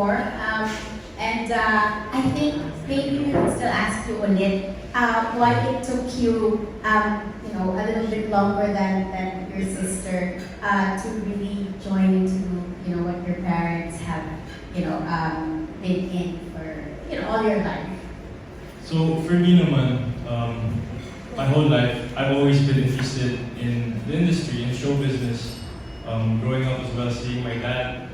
before. I think maybe we could still ask you ulit why it took you, a little bit longer than your sister to really join into, what your parents have, been in for, all your life. So for me naman, my whole life, I've always been interested in the industry, in show business. Growing up as well, seeing my dad,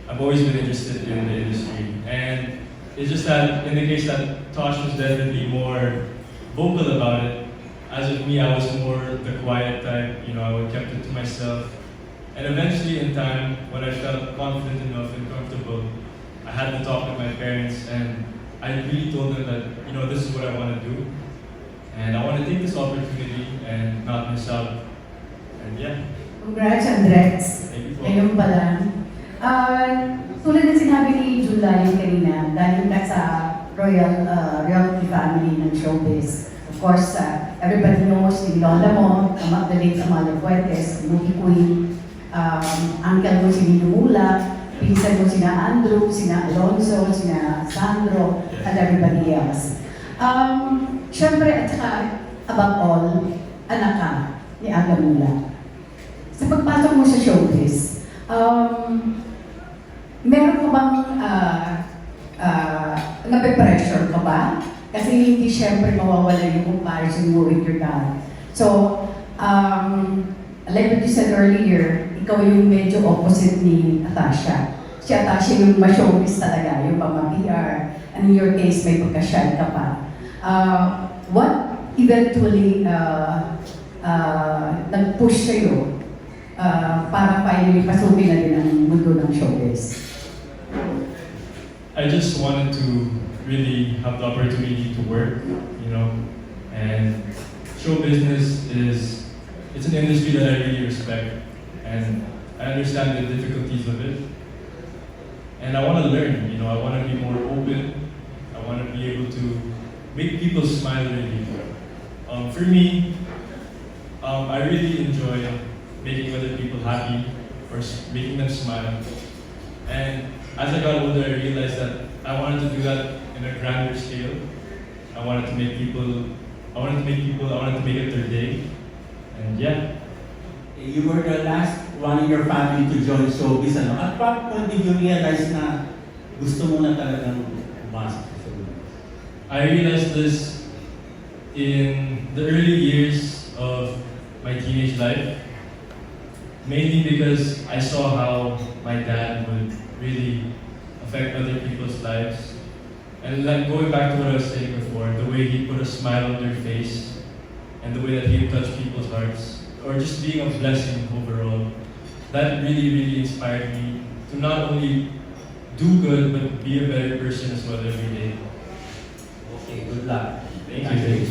I've always been interested in the industry. And it's just that in the case that Tosh was definitely more vocal about it, as with me, I was more the quiet type, I would kept it to myself. And eventually in time, when I felt confident enough and comfortable, I had to talk with my parents and I really told them that, this is what I want to do. And I want to take this opportunity and not miss out. And yeah. Congrats, Andres. Thank you po. Ngayon pa lang. Tulad ng sinabi ni Julay kanina, dahil nasa royalty family ng showbiz. Of course, everybody knows yung lola mo, the late Amalia Fuertes, movie queen, uncle mo si Nino Mula, pinsan mo sina Andrew, sina Alonzo, sina Sandro, and everybody else. Siyempre, at saka, above all, anak ka ni Aga Mula. Sa pagpasok mo sa showbiz, meron ka bang nape-pressure ka ba? Kasi hindi siyempre mawawala yung comparison mo with your dad. So, like what you said earlier, ikaw yung medyo opposite ni Atasha. Si Atasha yung ma-showbiz talaga, yung pama-PR. And in your case, may pagka-shy ka pa. What eventually nag-push sa'yo para finally pasukin na din ang mundo ng showbiz? I just wanted to really have the opportunity to work, and show business it's an industry that I really respect, and I understand the difficulties of it. And I want to learn, I want to be more open, I want to be able to make people smile really. For me, I really enjoy making other people happy, or making them smile. And as I got older, I realized that I wanted to do that in a grander scale. I wanted to make it their day. And yeah. You were the last one in your family to join showbiz, ano? At what point did you realize na gusto mo na talagang pumasok sa showbiz? I realized this in the early years of my teenage life, mainly because I saw how my dad would really affect other people's lives. And like going back to what I was saying before, the way he put a smile on their face, and the way that he touched people's hearts, or just being a blessing overall, that really, really inspired me to not only do good, but be a better person as well every day. Okay, good luck. Thank you.